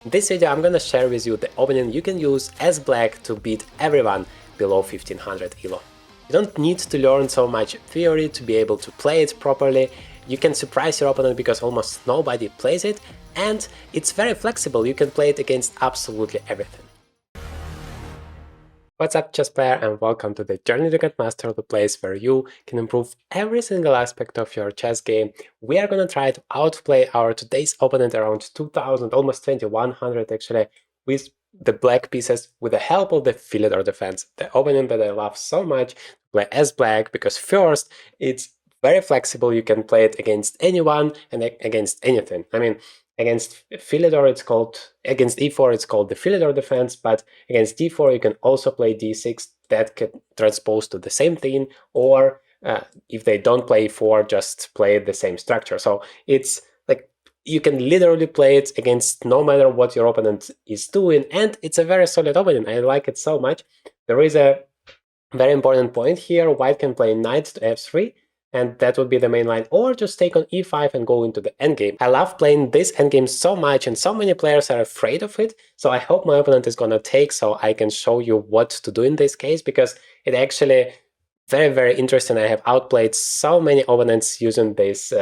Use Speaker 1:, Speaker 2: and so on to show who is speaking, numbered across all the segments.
Speaker 1: In this video I'm gonna share with you the opening you can use as black to beat everyone below 1500 elo. You don't need to learn so much theory to be able to play it properly. You can surprise your opponent because almost nobody plays it, and it's very flexible, you can play it against absolutely everything. What's up, chess player, and welcome to the Journey to Grandmaster, the place where you can improve every single aspect of your chess game. We are gonna try to outplay our today's opponent around 2000, almost 2100 actually, with the black pieces with the help of the Philidor defense, the opponent that I love so much to play as black, because first, it's very flexible, you can play it against anyone and against anything. I mean, against Philidor it's called, against e4 it's called the Philidor defense, but against d4 you can also play d6, that can transpose to the same thing, or if they don't play e4, just play the same structure. So it's like you can literally play it against no matter what your opponent is doing, and it's a very solid opening. I like it so much. There is a very important point here. White can play knight to f3, and that would be the main line, or just take on e5 and go into the endgame. I love playing this endgame so much, and so many players are afraid of it, so I hope my opponent is gonna take, so I can show you what to do in this case, because it actually very interesting. I have outplayed so many opponents using this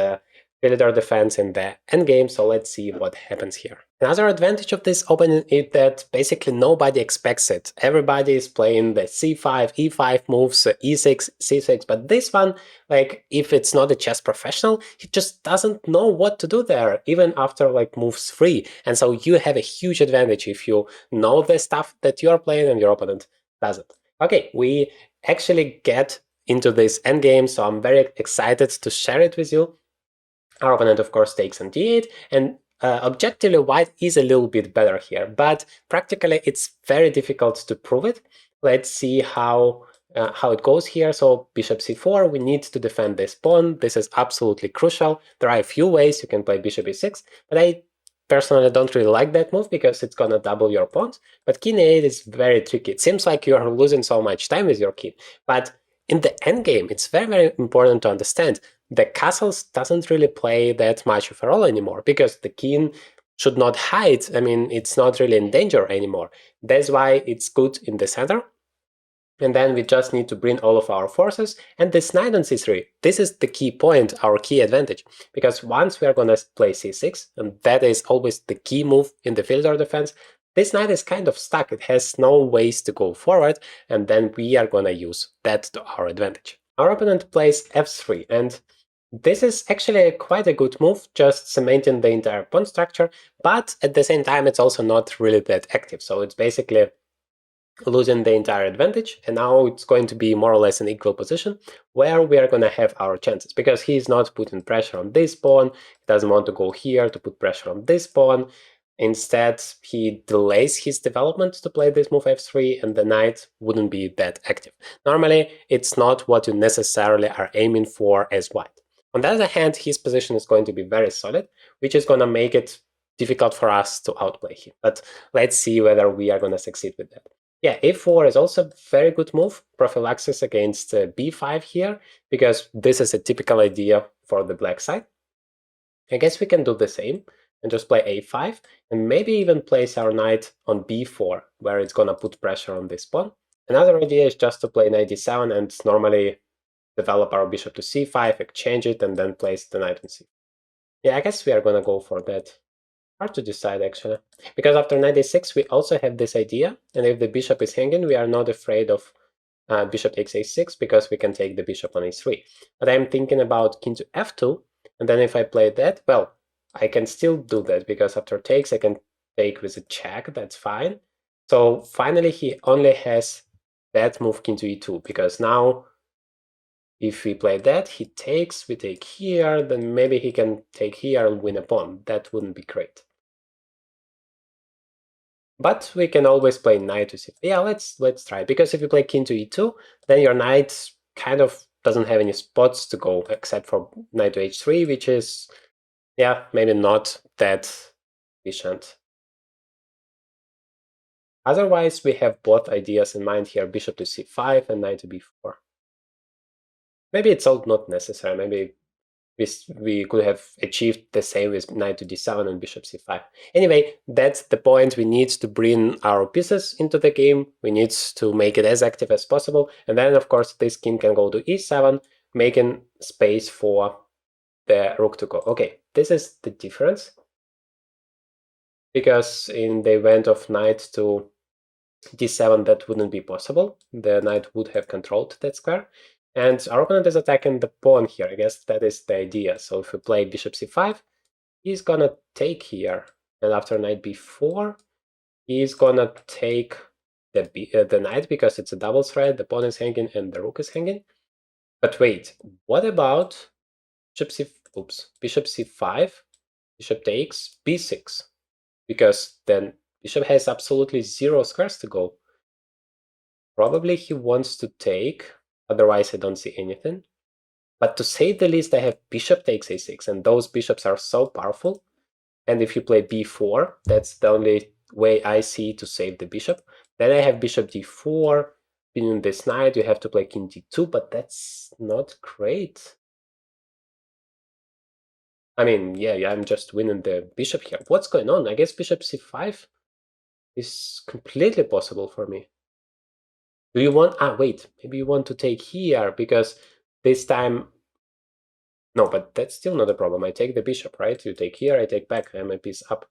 Speaker 1: Philidor defense in the endgame, so let's see what happens here. Another advantage of this opening is that basically nobody expects it. Everybody is playing the c5, e5 moves, e6, c6, but this one, like, if it's not a chess professional, he just doesn't know what to do there, even after like moves 3. And so you have a huge advantage if you know the stuff that you're playing and your opponent doesn't. Okay, we actually get into this endgame, so I'm very excited to share it with you. Our opponent, of course, takes on d8, and objectively, white is a little bit better here, but practically it's very difficult to prove it. Let's see how it goes here. So bishop c4, we need to defend this pawn. This is absolutely crucial. There are a few ways you can play bishop e6, but I personally don't really like that move because it's gonna double your pawns. But king e8 is very tricky. It seems like you are losing so much time with your king, but in the endgame, it's very important to understand the castles doesn't really play that much of a role anymore, because the king should not hide. I mean, it's not really in danger anymore. That's why it's good in the center. And then we just need to bring all of our forces, and this knight on c3, this is the key point, our key advantage, because once we are going to play c6, and that is always the key move in the Philidor defense, this knight is kind of stuck, it has no ways to go forward, and then we are going to use that to our advantage. Our opponent plays f3, and this is actually quite a good move, just cementing the entire pawn structure, but at the same time it's also not really that active, so it's basically losing the entire advantage, and now it's going to be more or less an equal position where we are going to have our chances, because he is not putting pressure on this pawn, he doesn't want to go here to put pressure on this pawn. Instead, he delays his development to play this move f3, and the knight wouldn't be that active. Normally, it's not what you necessarily are aiming for as white. On the other hand, his position is going to be very solid, which is going to make it difficult for us to outplay him. But let's see whether we are going to succeed with that. Yeah, a4 is also a very good move, prophylaxis against b5 here, because this is a typical idea for the black side. I guess we can do the same and just play a5, and maybe even place our knight on b4, where it's gonna put pressure on this pawn. Another idea is just to play knight d7 and normally develop our bishop to c5, exchange it, and then place the knight on c. Yeah, I guess we are gonna go for that. Hard to decide, actually, because after knight a6 we also have this idea, and if the bishop is hanging, we are not afraid of bishop takes a6, because we can take the bishop on a3. But I'm thinking about king to f2, and then if I play that, well, I can still do that, because after takes I can take with a check, that's fine. So finally he only has that move king to e2, because now if we play that, he takes, we take here, then maybe he can take here and win a pawn. That wouldn't be great. But we can always play knight to c5. Yeah, let's try, because if you play king to e2, then your knight kind of doesn't have any spots to go except for knight to h3, which is, yeah, maybe not that efficient. Otherwise, we have both ideas in mind here, bishop to c5 and knight to b4. Maybe it's all not necessary, maybe we could have achieved the same with knight to d7 and bishop c5. Anyway, that's the point. We need to bring our pieces into the game. We need to make it as active as possible. And then, of course, this king can go to e7, making space for the rook to go. Okay, this is the difference. Because in the event of knight to d7, that wouldn't be possible. The knight would have controlled that square. And our opponent is attacking the pawn here. I guess that is the idea. So if we play bishop c5, he's gonna take here. And after knight b4, he's gonna take the knight because it's a double threat. The pawn is hanging and the rook is hanging. But wait, what about bishop c5, bishop takes b6? Because then bishop has absolutely 0 squares to go. Probably he wants to take, otherwise I don't see anything. But to say the least, I have bishop takes a6, and those bishops are so powerful. And if you play b4, that's the only way I see to save the bishop. Then I have bishop d4, pinning this knight, you have to play king d2, but that's not great. I mean, yeah, I'm just winning the bishop here. What's going on? I guess bishop c5 is completely possible for me. Do you want... wait, maybe you want to take here, because this time... No, but that's still not a problem. I take the bishop, right? You take here, I take back, I'm a piece up.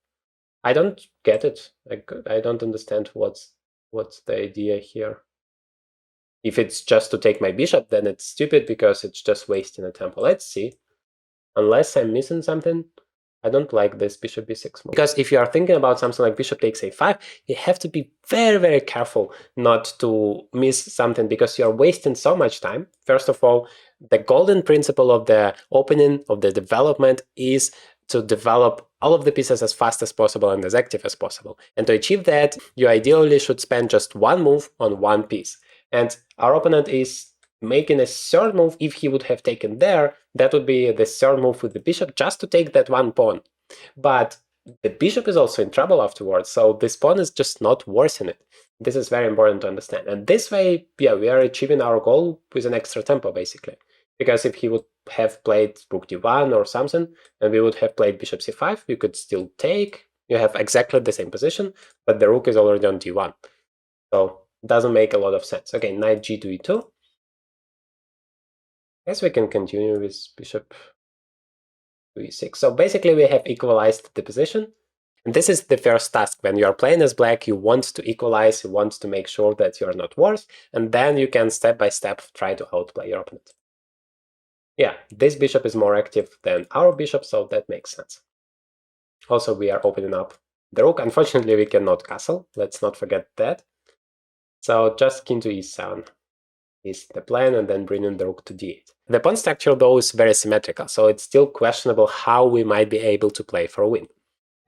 Speaker 1: I don't get it. I don't understand what's the idea here. If it's just to take my bishop, then it's stupid because it's just wasting a tempo. Let's see. Unless I'm missing something, I don't like this bishop b6 move. Because if you are thinking about something like bishop takes a5, you have to be very, very careful not to miss something because you're wasting so much time. First of all, the golden principle of the opening, of the development, is to develop all of the pieces as fast as possible and as active as possible. And to achieve that, you ideally should spend just one move on one piece. And our opponent is making a third move. If he would have taken there, that would be the third move with the bishop, just to take that one pawn. But the bishop is also in trouble afterwards, so this pawn is just not worth it. This is very important to understand. And this way, yeah, we are achieving our goal with an extra tempo, basically. Because if he would have played rook d1 or something, and we would have played bishop c5, we could still take. You have exactly the same position, but the rook is already on d1. So it doesn't make a lot of sense. Okay, knight g to e2. Guess we can continue with bishop to e6. So basically we have equalized the position. And this is the first task. When you are playing as black, you want to equalize, you want to make sure that you're not worse, and then you can step by step try to outplay your opponent. Yeah, this bishop is more active than our bishop, so that makes sense. Also, we are opening up the rook. Unfortunately, we cannot castle. Let's not forget that. So just king to e7 is the plan, and then bringing the rook to d8. The pawn structure, though, is very symmetrical, so it's still questionable how we might be able to play for a win.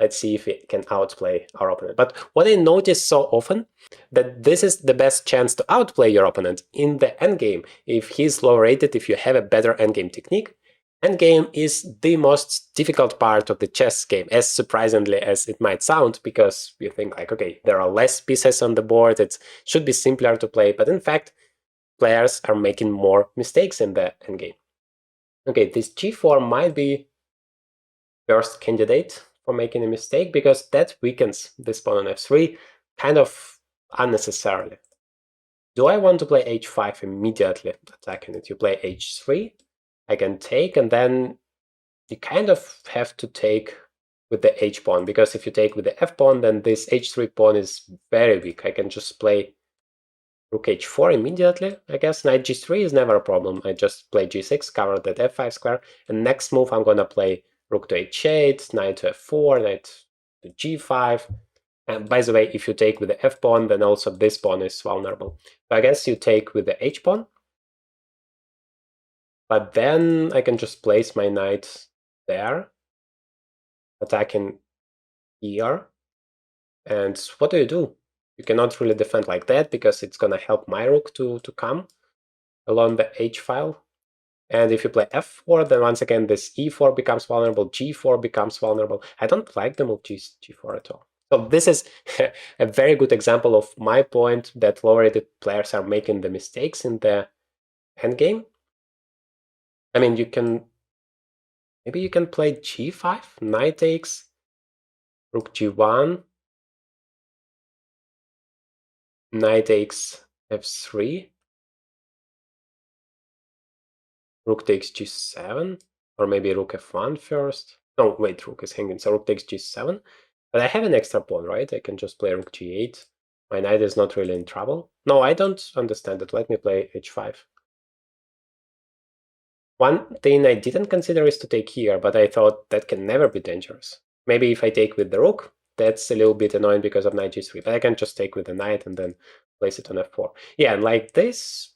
Speaker 1: Let's see if we can outplay our opponent. But what I notice so often, that this is the best chance to outplay your opponent in the endgame. If he's low rated, if you have a better endgame technique, endgame is the most difficult part of the chess game, as surprisingly as it might sound, because you think like, okay, there are less pieces on the board, it should be simpler to play, but in fact, players are making more mistakes in the endgame. Okay, this g4 might be first candidate for making a mistake, because that weakens this pawn on f3 kind of unnecessarily. Do I want to play h5 immediately attacking it? You play h3, I can take, and then you kind of have to take with the h pawn, because if you take with the f pawn, then this h3 pawn is very weak. I can just play rook h4 immediately, I guess. Knight g3 is never a problem. I just play g6, cover that f5 square, and next move I'm gonna play rook to h8, knight to f4, knight to g5. And by the way, if you take with the f pawn, then also this pawn is vulnerable. So I guess you take with the h pawn, but then I can just place my knight there, attacking here. And what do? You cannot really defend like that, because it's gonna help my rook to come along the h file. And if you play f4, then once again this e4 becomes vulnerable, g4 becomes vulnerable. I don't like the move g4 at all. So this is a very good example of my point, that low-rated players are making the mistakes in the endgame. I mean, you can Maybe you can play g5, knight takes, rook g1, knight takes f3, rook takes g7, or maybe rook f1 first. No, wait, rook is hanging, so rook takes g7. But I have an extra pawn, right? I can just play rook g8. My knight is not really in trouble. No, I don't understand it. Let me play h5. One thing I didn't consider is to take here, but I thought that can never be dangerous. Maybe if I take with the rook, that's a little bit annoying because of knight g3, but I can just take with the knight and then place it on f4. Yeah, and like this,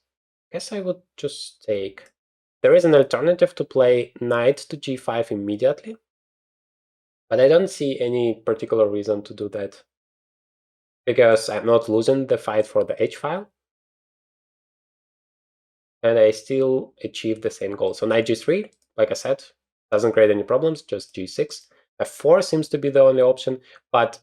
Speaker 1: I guess I would just take... There is an alternative to play knight to g5 immediately, but I don't see any particular reason to do that, because I'm not losing the fight for the h-file, and I still achieve the same goal. So knight g3, like I said, doesn't create any problems, just g6. f4 seems to be the only option, but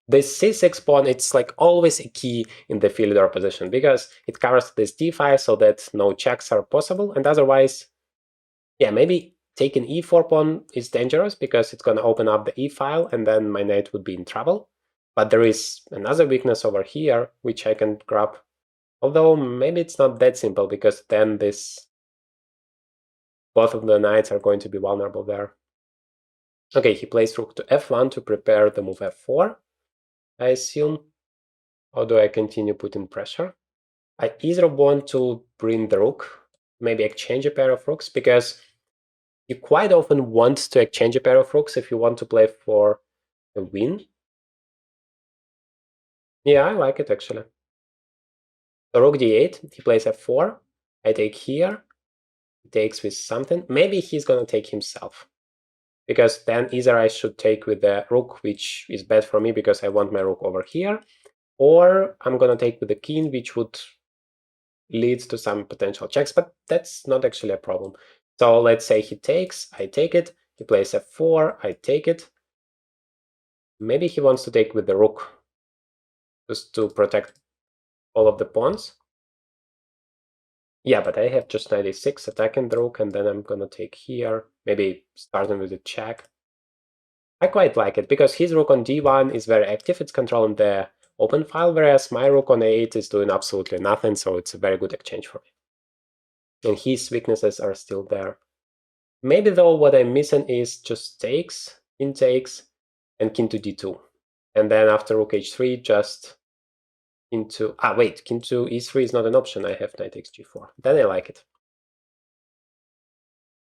Speaker 1: this c6 pawn, it's like always a key in the Philidor position, because it covers this d5 so that no checks are possible, and otherwise, yeah, maybe taking e4 pawn is dangerous because it's going to open up the e-file and then my knight would be in trouble. But there is another weakness over here, which I can grab. Although maybe it's not that simple, because then both of the knights are going to be vulnerable there. Okay, he plays rook to f1 to prepare the move f4, I assume. Or do I continue putting pressure? I either want to bring the rook, maybe exchange a pair of rooks, because you quite often want to exchange a pair of rooks if you want to play for a win. Yeah, I like it actually. So rook d8, he plays f4, I take here, he takes with something. Maybe he's gonna take himself, because then either I should take with the rook, which is bad for me because I want my rook over here, or I'm gonna take with the king, which would lead to some potential checks, but that's not actually a problem. So let's say he takes, I take it, he plays f4, I take it. Maybe he wants to take with the rook, just to protect all of the pawns. Yeah, but I have just knight a6 attacking the rook, and then I'm gonna take here, maybe starting with a check. I quite like it, because his rook on d1 is very active, it's controlling the open file, whereas my rook on a8 is doing absolutely nothing, so it's a very good exchange for me. And his weaknesses are still there. Maybe though what I'm missing is just takes, king takes, and king to d2. And then after rook h3, just into... wait, king to e3 is not an option, I have knight takes g4. Then I like it.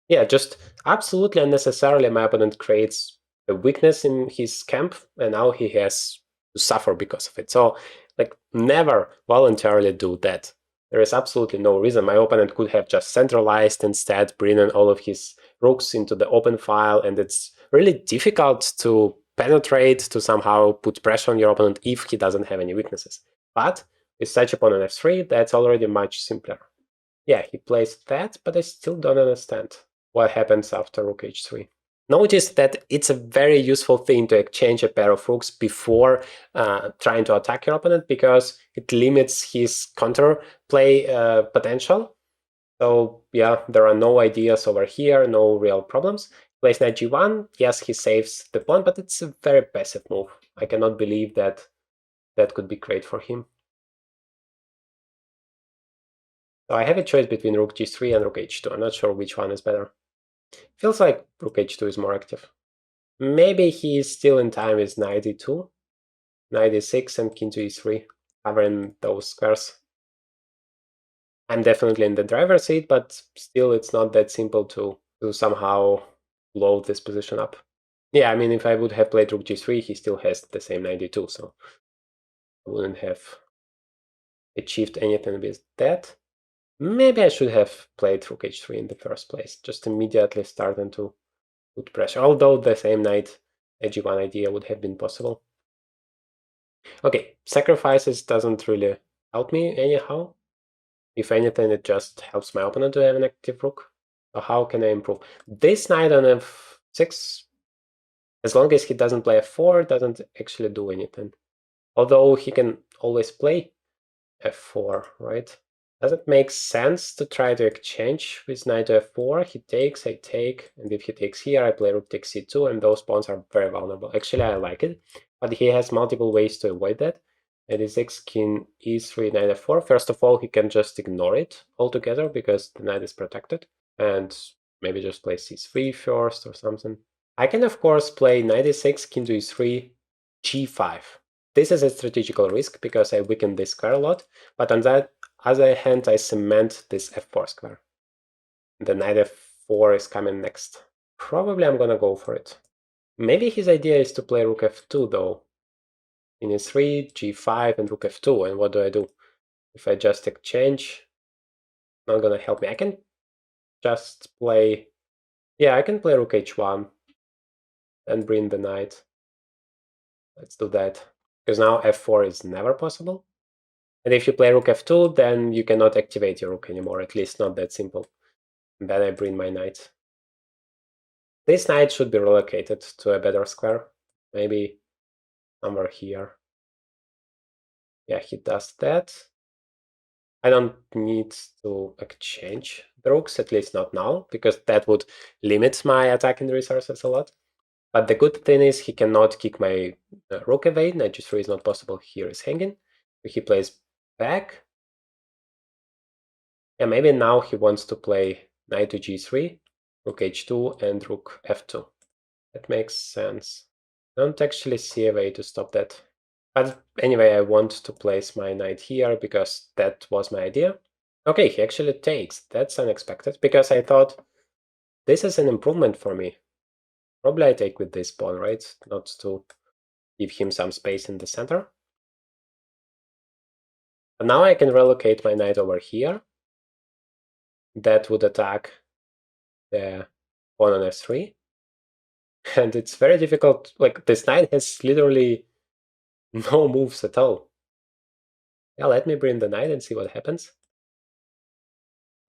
Speaker 1: Yeah, just absolutely unnecessarily my opponent creates a weakness in his camp, and now he has to suffer because of it. So, like, never voluntarily do that. There is absolutely no reason. My opponent could have just centralized instead, bringing all of his rooks into the open file, and it's really difficult to penetrate, to somehow put pressure on your opponent if he doesn't have any weaknesses. But with such a pawn on f3, that's already much simpler. Yeah, he plays that, but I still don't understand what happens after rook h3. Notice that it's a very useful thing to exchange a pair of rooks before trying to attack your opponent, because it limits his counter play potential. So yeah, there are no ideas over here, no real problems. Plays knight g1, yes, he saves the pawn, but it's a very passive move. I cannot believe that that could be great for him. So I have a choice between rook g3 and rook h2. I'm not sure which one is better. Feels like rook h2 is more active. Maybe he is still in time with knight e2, knight e6, and king to e3, covering those squares. I'm definitely in the driver's seat, but still it's not that simple to somehow blow this position up. Yeah, I mean, if I would have played rook g3, he still has the same knight e2, so I wouldn't have achieved anything with that. Maybe I should have played rook h3 in the first place, just immediately starting to put pressure, although the same knight g1 idea would have been possible. Okay, sacrifices doesn't really help me anyhow. If anything, it just helps my opponent to have an active rook. So how can I improve? This knight on f6, as long as he doesn't play f4, doesn't actually do anything. Although he can always play f4, right? Does it make sense to try to exchange with knight to f4? He takes, I take, and if he takes here, I play rook takes c2, and those pawns are very vulnerable. Actually, I like it, but he has multiple ways to avoid that. Knight e6, king e3, knight f4. First of all, he can just ignore it altogether because the knight is protected, and maybe just play c3 first or something. I can, of course, play knight e6, king to e3, g5. This is a strategical risk because I weaken this square a lot, but on that other hand, I cement this f4 square. The knight f4 is coming next. Probably I'm gonna go for it. Maybe his idea is to play rook f2 though. In e3, g5, and rook f2. And what do? If I just exchange, not gonna help me. I can just play... Yeah, I can play rook h1 and bring the knight. Let's do that. Because now f4 is never possible. And if you play rook f2, then you cannot activate your rook anymore, at least not that simple. And then I bring my knight. This knight should be relocated to a better square. Maybe somewhere here. Yeah, he does that. I don't need to exchange the rooks, at least not now, because that would limit my attacking resources a lot. But the good thing is he cannot kick my rook away. Knight g3 is not possible. Here is hanging. So he plays back. Yeah, maybe now he wants to play knight to g3, rook h2, and rook f2. That makes sense. Don't actually see a way to stop that. But anyway, I want to place my knight here because that was my idea. Okay, he actually takes. That's unexpected because I thought this is an improvement for me. Probably I take with this pawn, right? Not to give him some space in the center. And now I can relocate my knight over here. That would attack the pawn on f3. And it's very difficult. Like, this knight has literally no moves at all. Yeah, let me bring the knight and see what happens.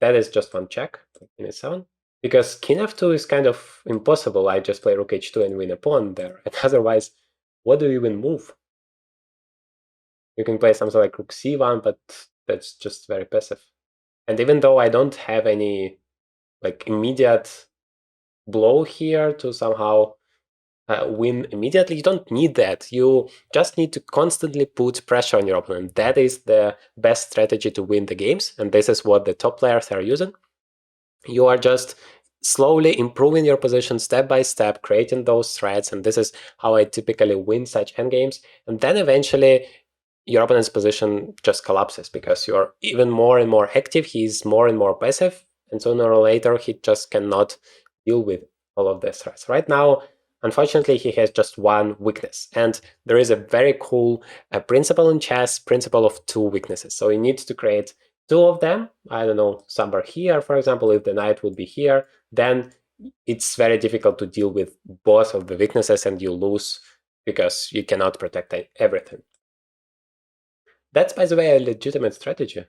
Speaker 1: That is just one check, king e7. Because king f2 is kind of impossible. I just play rook h2 and win a pawn there. And otherwise, what do you even move? You can play something like rook c1, but that's just very passive. And even though I don't have any like immediate blow here to somehow win immediately, you don't need that. You just need to constantly put pressure on your opponent. That is the best strategy to win the games, and this is what the top players are using. You are just slowly improving your position step by step, creating those threats, and this is how I typically win such endgames. And then eventually your opponent's position just collapses because you're even more and more active, he's more and more passive, and sooner or later he just cannot deal with all of these threats. Right now, unfortunately, he has just one weakness, and there is a very cool principle in chess, principle of two weaknesses. So you need to create two of them, I don't know, somewhere here, for example. If the knight would be here, then it's very difficult to deal with both of the weaknesses and you lose because you cannot protect everything. That's, by the way, a legitimate strategy.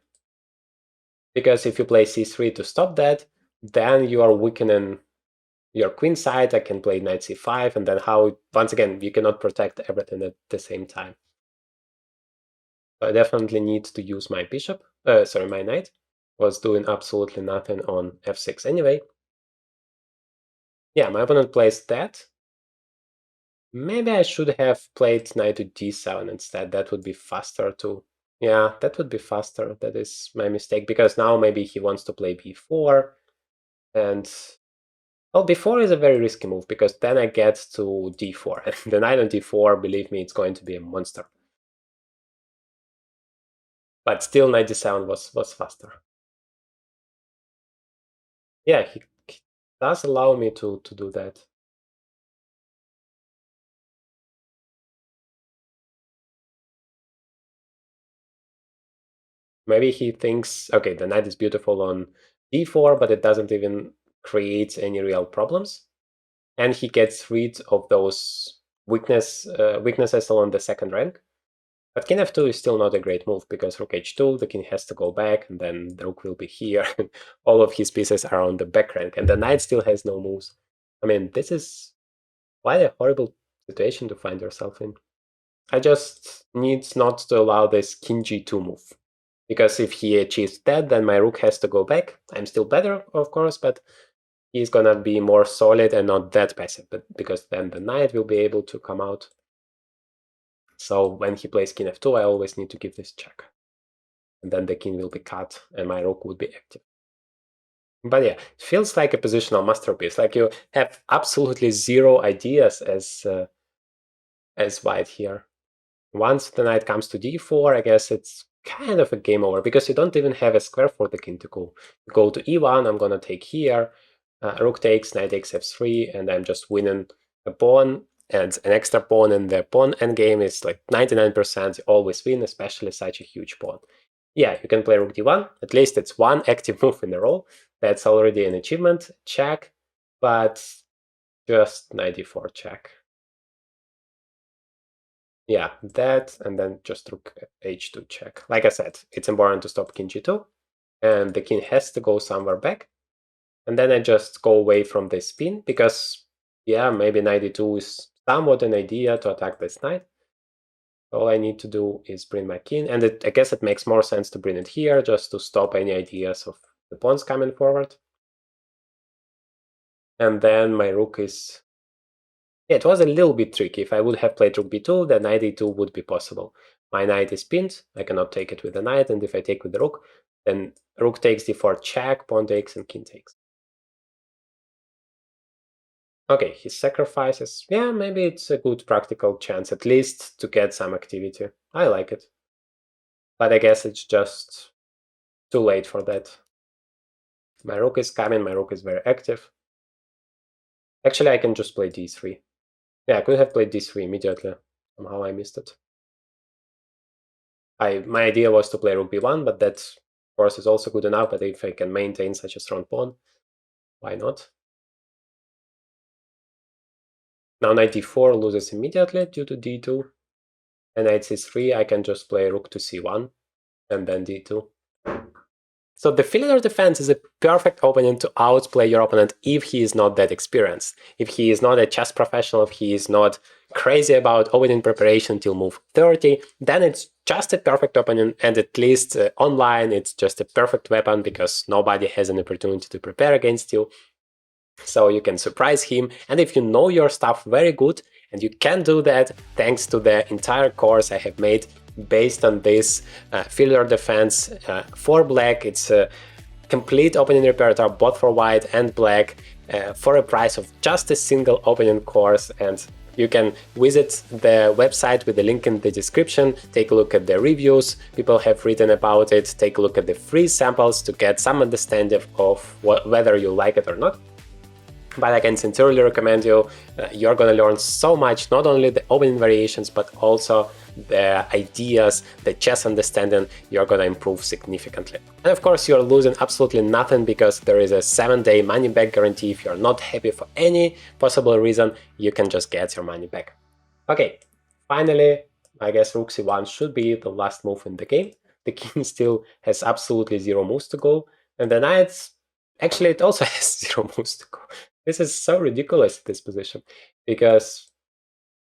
Speaker 1: Because if you play c3 to stop that, then you are weakening your queen side. I can play knight c5, and then once again, you cannot protect everything at the same time. So I definitely need to use my bishop, my knight. Was doing absolutely nothing on f6 anyway. Yeah, my opponent plays that. Maybe I should have played knight to d7 instead. That would be faster too. Yeah, that would be faster. That is my mistake, because now maybe he wants to play b4. And, well, b4 is a very risky move, because then I get to d4. And the knight on d4, believe me, it's going to be a monster. But still, knight d7 was faster. Yeah, he does allow me to do that. Maybe he thinks, okay, the knight is beautiful on d4, but it doesn't even create any real problems. And he gets rid of those weaknesses along the second rank. But king f2 is still not a great move, because rook h2, the king has to go back, and then the rook will be here. All of his pieces are on the back rank, and the knight still has no moves. I mean, this is quite a horrible situation to find yourself in. I just need not to allow this king g2 move. Because if he achieves that, then my rook has to go back. I'm still better, of course, but he's gonna be more solid and not that passive, but because then the knight will be able to come out. So when he plays king f2, I always need to give this check. And then the king will be cut and my rook would be active. But yeah, it feels like a positional masterpiece. Like you have absolutely zero ideas as white here. Once the knight comes to d4, I guess it's kind of a game over because you don't even have a square for the king to go. Go to e1, I'm gonna take here, rook takes, knight takes f3, and I'm just winning a pawn and an extra pawn, and the pawn endgame is like 99%, you always win, especially such a huge pawn. Yeah, you can play rook d1, at least it's one active move in a row. That's already an achievement, check, but just knight d4 check. Yeah, that, and then just rook h2 check. Like I said, it's important to stop king g2, and the king has to go somewhere back. And then I just go away from this spin, because, yeah, maybe knight d2 is somewhat an idea to attack this knight. All I need to do is bring my king, and I guess it makes more sense to bring it here, just to stop any ideas of the pawns coming forward. And then my rook is... Yeah, it was a little bit tricky. If I would have played rook b2, then knight e2 would be possible. My knight is pinned, I cannot take it with the knight, and if I take with the rook, then rook takes d4 check, pawn takes, and king takes. Okay, he sacrifices. Yeah, maybe it's a good practical chance, at least to get some activity. I like it. But I guess it's just too late for that. My rook is coming, my rook is very active. Actually, I can just play d3. Yeah, I could have played d3 immediately. Somehow I missed it. My idea was to play rook b1, but that, of course, is also good enough. But if I can maintain such a strong pawn, why not? Now knight d4 loses immediately due to d2. And knight c3, I can just play rook to c1, and then d2. So the filial defense is a perfect opponent to outplay your opponent if he is not that experienced. If he is not a chess professional, if he is not crazy about opening preparation till move 30, then it's just a perfect opponent, and at least online it's just a perfect weapon because nobody has an opportunity to prepare against you. So you can surprise him, and if you know your stuff very good, and you can do that thanks to the entire course I have made based on this filial defense for black. It's a complete opening repertoire both for white and black for a price of just a single opening course, and you can visit the website with the link in the description, take a look at the reviews people have written about it, take a look at the free samples to get some understanding of whether you like it or not. But I can sincerely recommend you. You're gonna learn so much, not only the opening variations, but also the ideas, the chess understanding. You're gonna improve significantly. And of course, you're losing absolutely nothing because there is a 7-day money back guarantee. If you're not happy for any possible reason, you can just get your money back. Okay, finally, I guess rook c1 should be the last move in the game. The king still has absolutely zero moves to go, and the knight, actually, it also has zero moves to go. This is so ridiculous, this position, because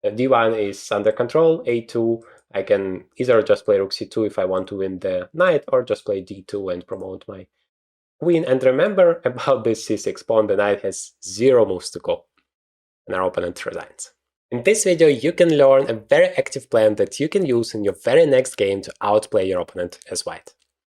Speaker 1: d1 is under control, a2, I can either just play rook c2 if I want to win the knight, or just play d2 and promote my queen. And remember about this c6 pawn, the knight has zero moves to go, and our opponent resigns. In this video, you can learn a very active plan that you can use in your very next game to outplay your opponent as white.